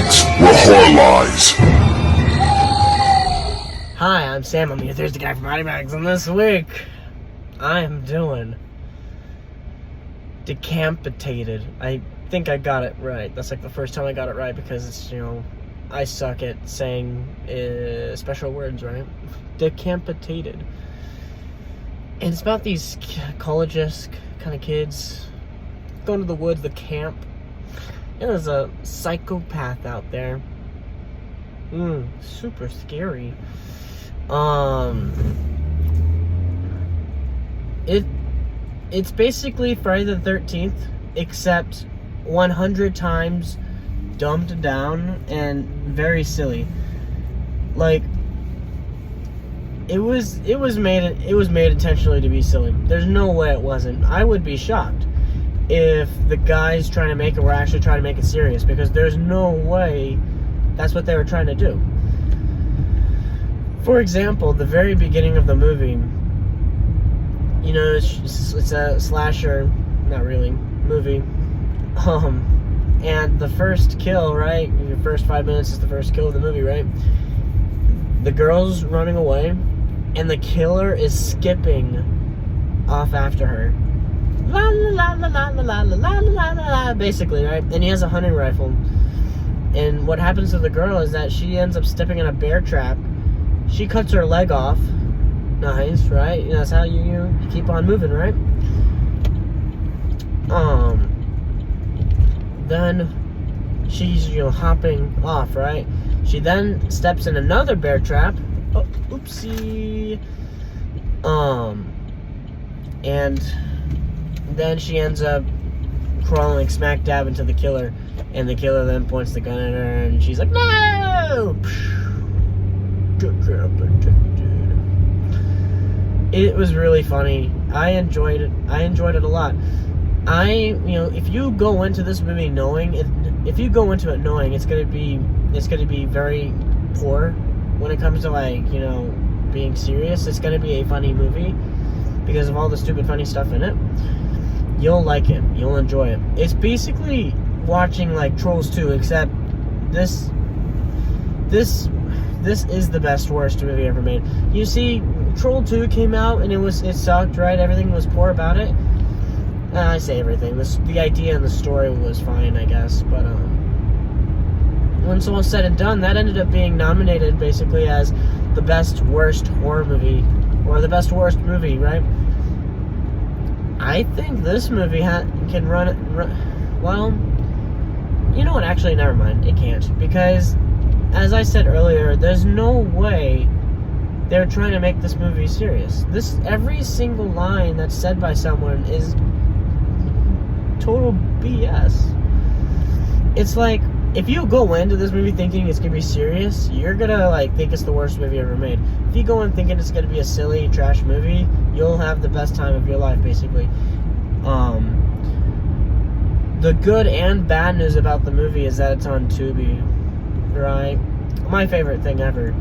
BodyBags, where horror lies. Hi, I'm Sam. I'm your Thursday guy from BodyBags, and this week I am doing Decampitated. I think I got it right. That's like the first time I got it right because it's, I suck at saying special words, right? Decapitated. And it's about these college-esque kind of kids going to the woods, the camp. And there's a psychopath out there. Super scary. It's basically Friday the 13th, except 100 times dumbed down and very silly. Like, it was made intentionally to be silly. There's no way it wasn't. I would be shocked if the guys trying to make it were actually trying to make it serious, because there's no way that's what they were trying to do. For example, the very beginning of the movie, it's a slasher, not really, movie, and the first kill, right, your first 5 minutes is the first kill of the movie, right? The girl's running away, and the killer is skipping off after her. La la la la la la la la la la, basically, right? And he has a hunting rifle. And what happens to the girl is that she ends up stepping in a bear trap. She cuts her leg off. Nice, right? That's how you keep on moving, right? Then she's hopping off, right? She then steps in another bear trap. Oh, oopsie. And then she ends up crawling smack dab into the killer, and the killer then points the gun at her, and she's like, "No!" It was really funny. I enjoyed it. I enjoyed it a lot. If you go into this movie knowing it's gonna be very poor when it comes to being serious. It's gonna be a funny movie because of all the stupid funny stuff in it. You'll like it. You'll enjoy it. It's basically watching like Trolls 2, except this is the best worst movie ever made. You see, Troll 2 came out and it sucked, right? Everything was poor about it. I say everything. The idea and the story was fine, I guess, but when it's all said and done, that ended up being nominated basically as the best worst horror movie, or the best worst movie, right? I think this movie can run. Well, you know what? Actually, never mind. It can't, because, as I said earlier, there's no way they're trying to make this movie serious. Every single line that's said by someone is total BS. It's like, if you go into this movie thinking it's gonna be serious, you're gonna think it's the worst movie ever made. If you go in thinking it's gonna be a silly trash movie, you'll have the best time of your life, basically. The good and bad news about the movie is that it's on Tubi, right? My favorite thing ever.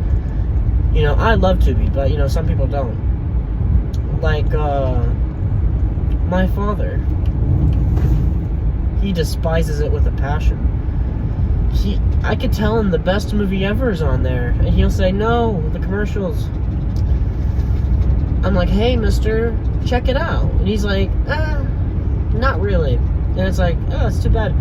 I love Tubi, but some people don't. Like my father, he despises it with a passion. I could tell him the best movie ever is on there, and he'll say, "No, the commercials." I'm like, "Hey, mister, check it out." And he's like, "Not really." And it's like, "Oh, it's too bad."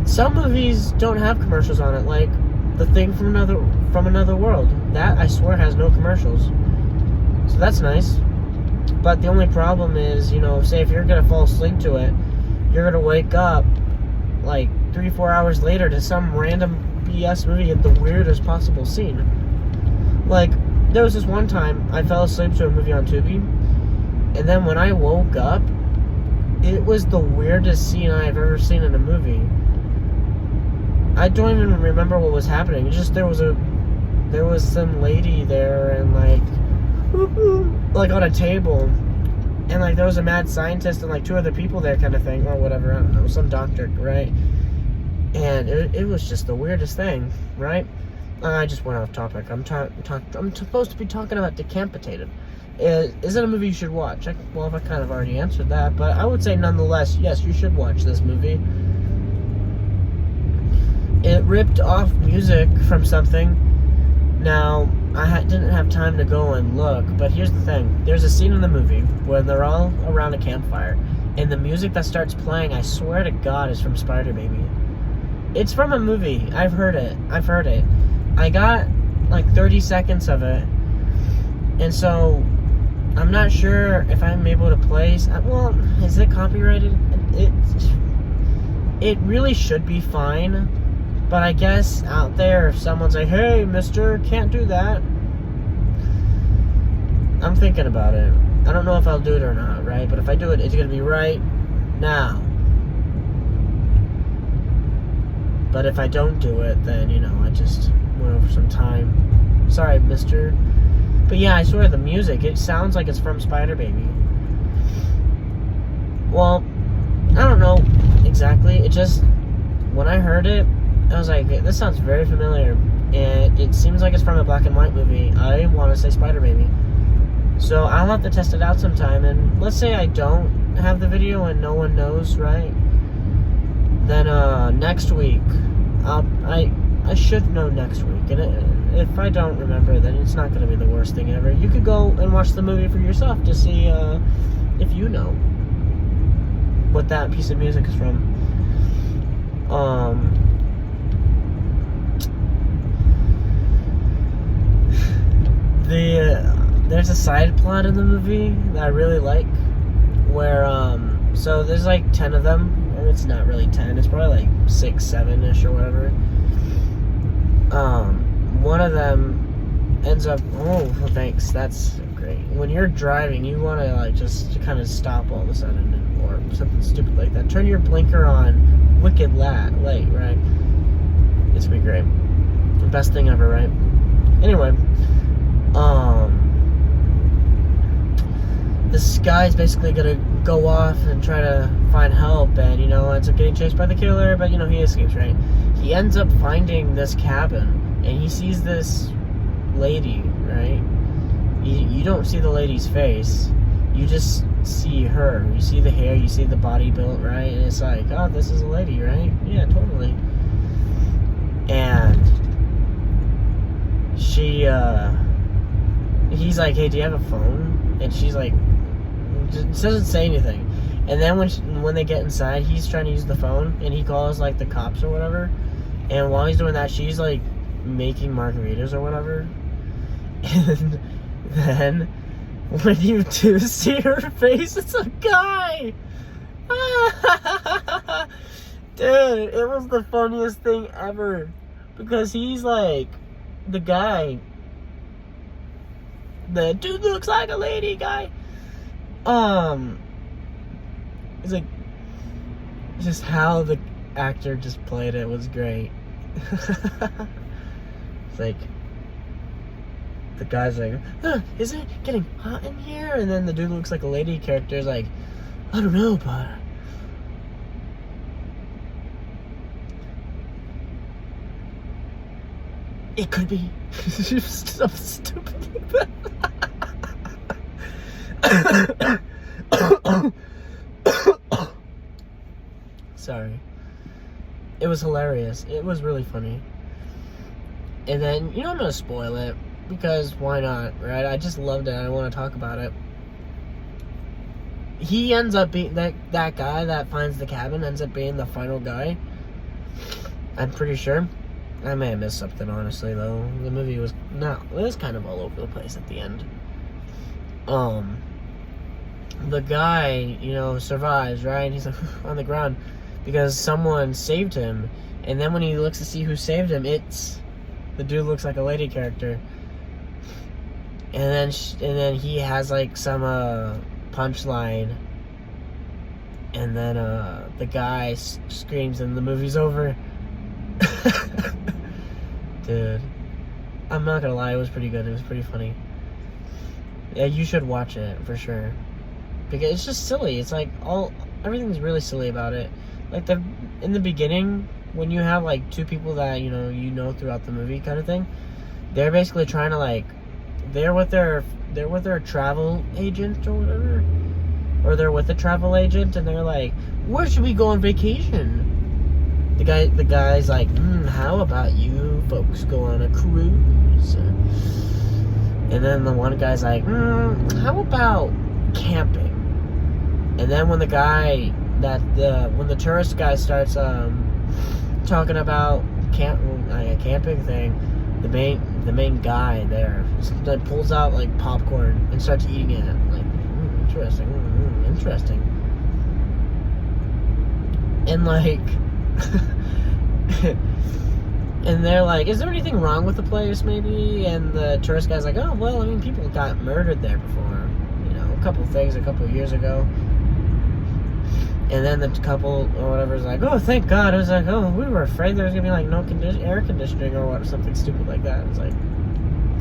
Some movies don't have commercials on it, like The Thing from Another World. That, I swear, has no commercials. So that's nice. But the only problem is, say if you're gonna fall asleep to it, you're gonna wake up 3-4 hours later to some random BS movie at the weirdest possible scene. There was this one time I fell asleep to a movie on Tubi, and then when I woke up, it was the weirdest scene I've ever seen in a movie. I don't even remember what was happening. It's just there was some lady there, and on a table, and there was a mad scientist and 2 other people there, kind of thing, or whatever. I don't know, some doctor, right? And it was just the weirdest thing, right? I just went off topic. I'm supposed to be talking about Decampitated. Is it a movie you should watch? I've kind of already answered that, but I would say nonetheless, yes, you should watch this movie. it ripped off music from something. Now, I didn't have time to go and look, but here's the thing. There's a scene in the movie where they're all around a campfire, and the music that starts playing, I swear to God, is from Spider Baby. It's from a movie. I've heard it. I got like 30 seconds of it, and so I'm not sure if I'm able to play. Well, is it copyrighted? It really should be fine. But I guess out there, if someone's like, hey, mister, can't do that. I'm thinking about it. I don't know if I'll do it or not, right? But if I do it, it's going to be right now. But if I don't do it, then, I just went over some time. Sorry, mister. But yeah, I swear, the music, it sounds like it's from Spider Baby. Well, I don't know exactly. It just, when I heard it, I was like, this sounds very familiar, and it seems like it's from a black and white movie. I want to say Spider Baby. So I'll have to test it out sometime, and let's say I don't have the video and no one knows, right? Then next week, I should know next week, and if I don't remember, then it's not going to be the worst thing ever. You could go and watch the movie for yourself to see if you know what that piece of music is from. There's a side plot in the movie that I really like, where so there's like 10 of them, and it's not really 10, it's probably like 6, 7-ish or whatever. One of them ends up, oh, thanks, that's great. When you're driving, you want to like just kind of stop all of a sudden, or something stupid like that. Turn your blinker on, wicked late, right? It's gonna be great. The best thing ever, right? Anyway, this guy's basically gonna go off and try to find help, and ends up getting chased by the killer, but he escapes, right? He ends up finding this cabin, and he sees this lady, right? You don't see the lady's face, you just see her. You see the hair, you see the body built, right? And it's like, oh, this is a lady, right? Yeah, totally. And he's like, hey, do you have a phone? And she's like, just doesn't say anything. And then when they get inside, he's trying to use the phone, and he calls like the cops or whatever. And while he's doing that, she's like making margaritas or whatever. And then when you do see her face, it's a guy. Dude, it was the funniest thing ever, because he's like the guy, the dude looks like a lady guy. It's like, just how the actor just played it was great. It's like, the guy's like, is it getting hot in here? And then the dude looks like a lady character is like, I don't know, but it could be. So stupid like that. Sorry. It was hilarious. It was really funny. And then, I'm gonna spoil it, because why not, right? I just loved it. I want to talk about it. He ends up being, that guy that finds the cabin ends up being the final guy. I'm pretty sure. I may have missed something, honestly, though. The movie was it was kind of all over the place at the end. The guy, survives, right? And he's like on the ground because someone saved him. And then when he looks to see who saved him, the dude looks like a lady character. And then he has like some punchline, and then the guy screams, and the movie's over. Dude, I'm not gonna lie, it was pretty good. It was pretty funny. Yeah, you should watch it for sure, because it's just silly. It's like everything's really silly about it. Like in the beginning, when you have like two people that you know throughout the movie kind of thing, they're basically trying to they're with their travel agent or whatever, or they're with a travel agent, and they're like, where should we go on vacation? the guy's like, how about you folks go on a cruise? And then the one guy's like, how about camping? And then when the tourist guy starts talking about a camping thing, the main guy there like pulls out like popcorn and starts eating it. Like, interesting. And like, and they're like, is there anything wrong with the place, maybe? And the tourist guy's like, oh, well, I mean, people got murdered there before, a couple of years ago. And then the couple or whatever is like, oh, thank God. It was like, oh, we were afraid there was going to be like no air conditioning or something stupid like that. It's like,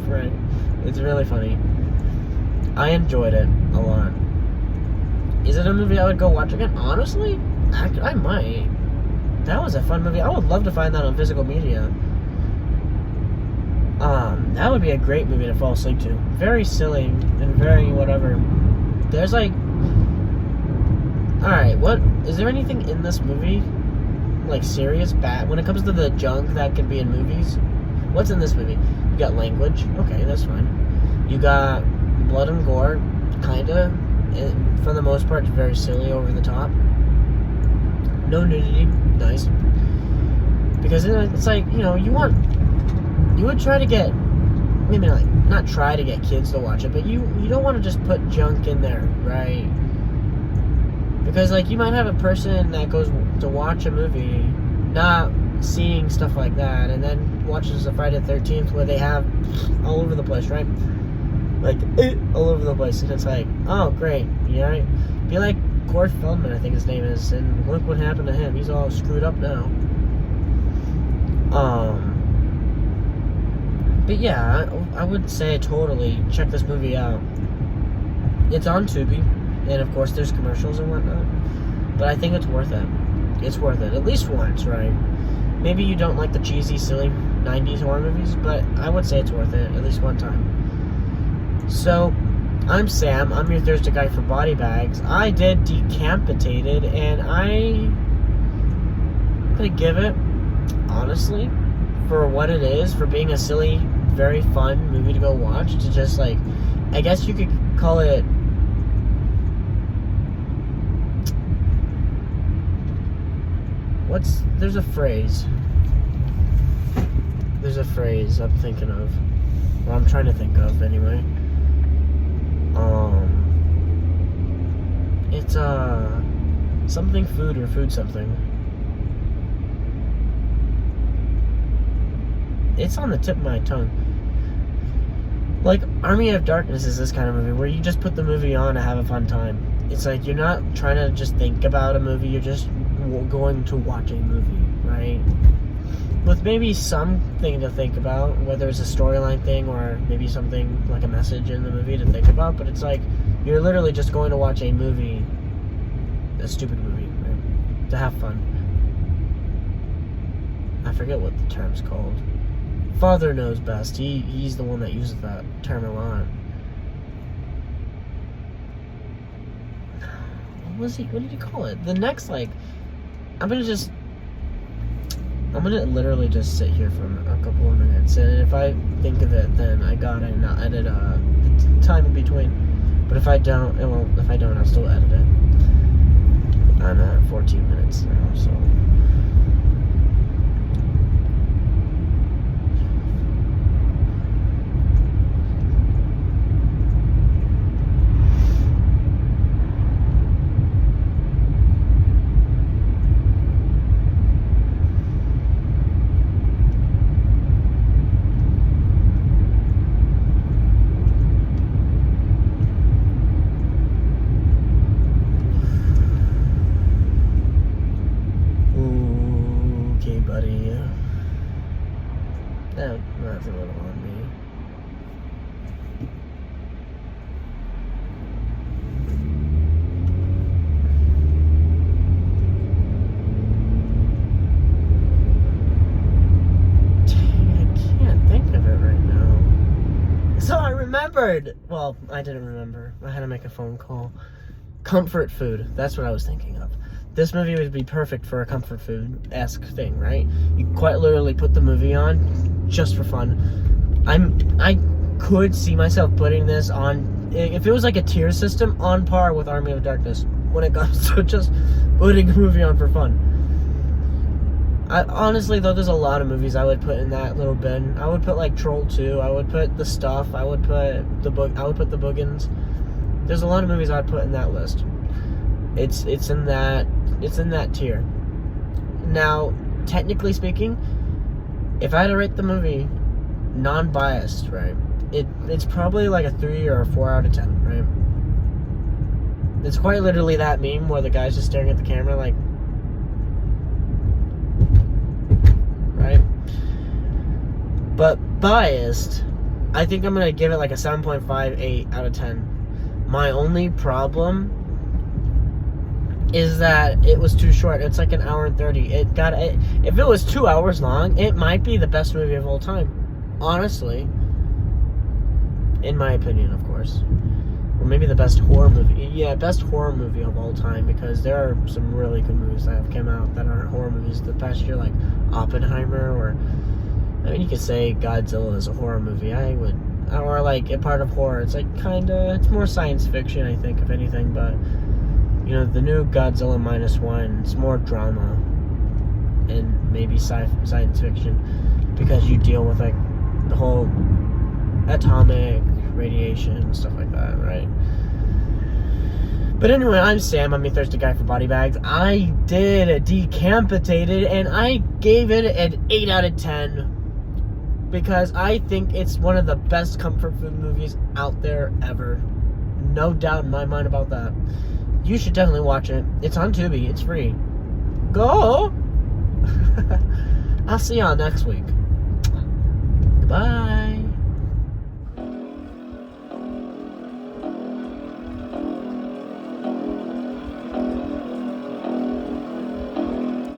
right. It's really funny. I enjoyed it a lot. Is it a movie I would go watch again? Honestly, I might. That was a fun movie. I would love to find that on physical media. That would be a great movie to fall asleep to. Very silly and very whatever. There's like, alright, what is there anything in this movie like serious bad when it comes to the junk that can be in movies? What's in this movie? You got language, okay, that's fine. You got blood and gore, kinda. For the most part, it's very silly, over the top. No nudity, nice. Because it's like, you would try to get, maybe not try to get kids to watch it, but you don't want to just put junk in there, right? Because like you might have a person that goes to watch a movie not seeing stuff like that, and then watches a Friday the 13th where they have all over the place, right? Like all over the place, and it's like, oh great, right? Be like Corey Feldman, I think his name is, and look what happened to him. He's all screwed up now. But yeah, I would say totally check this movie out. It's on Tubi, and of course there's commercials and whatnot. But I think it's worth it. It's worth it, at least once, right? Maybe you don't like the cheesy, silly 90s horror movies, but I would say it's worth it, at least one time. So, I'm Sam. I'm your Thursday guy for BodyBags. I did Decampitated, and I'm gonna give it, honestly, for what it is, for being a silly, very fun movie to go watch, to just like, I guess you could call it, there's a phrase I'm thinking of, or I'm trying to think of anyway. It's something food or food something. It's on the tip of my tongue. Like, Army of Darkness is this kind of movie where you just put the movie on to have a fun time. It's like you're not trying to just think about a movie, you're just going to watch a movie, right? With maybe something to think about, whether it's a storyline thing or maybe something like a message in the movie to think about, but it's like you're literally just going to watch a movie, a stupid movie, right? To have fun. I forget what the term's called. Father knows best. He's the one that uses that term a lot. What did he call it? The next, like, I'm gonna literally just sit here for a couple of minutes, and if I think of it, then I got it, and I'll edit the time in between. But if I don't, I'll still edit it. I'm at 14 minutes now, so. That's a little on me. Dang, I can't think of it right now. So I remembered. Well, I didn't remember. I had to make a phone call. Comfort food. That's what I was thinking of. this movie would be perfect for a comfort food-esque thing, right? You quite literally put the movie on just for fun. I could see myself putting this on, if it was like a tier system, on par with Army of Darkness when it comes to just putting a movie on for fun. Honestly, though, there's a lot of movies I would put in that little bin. I would put like Troll 2. I would put The Stuff. I would put the Boogans. There's a lot of movies I'd put in that list. It's in that tier. Now, technically speaking, if I had to rate the movie non-biased, right, it's probably like a 3 or a 4 out of 10, right? It's quite literally that meme where the guy's just staring at the camera like, right? But biased, I think I'm gonna give it like a 7.58 out of 10. My only problem is that it was too short. It's like an hour and 30. If it was 2 hours long, it might be the best movie of all time. Honestly. In my opinion, of course. Or maybe the best horror movie. Yeah, best horror movie of all time, because there are some really good movies that have come out that aren't horror movies the past year, like Oppenheimer, or I mean, you could say Godzilla is a horror movie. Or like a part of horror. It's like it's more science fiction, I think, if anything, but you know, the new Godzilla -1, it's more drama and maybe science fiction, because you deal with like the whole atomic radiation, stuff like that, right? But anyway, I'm Sam. I'm your thirsty guy for BodyBags. I did a Decampitated, and I gave it an 8 out of 10 because I think it's one of the best comfort food movies out there ever. No doubt in my mind about that. You should definitely watch it. It's on Tubi. It's free. Go! I'll see y'all next week. Goodbye.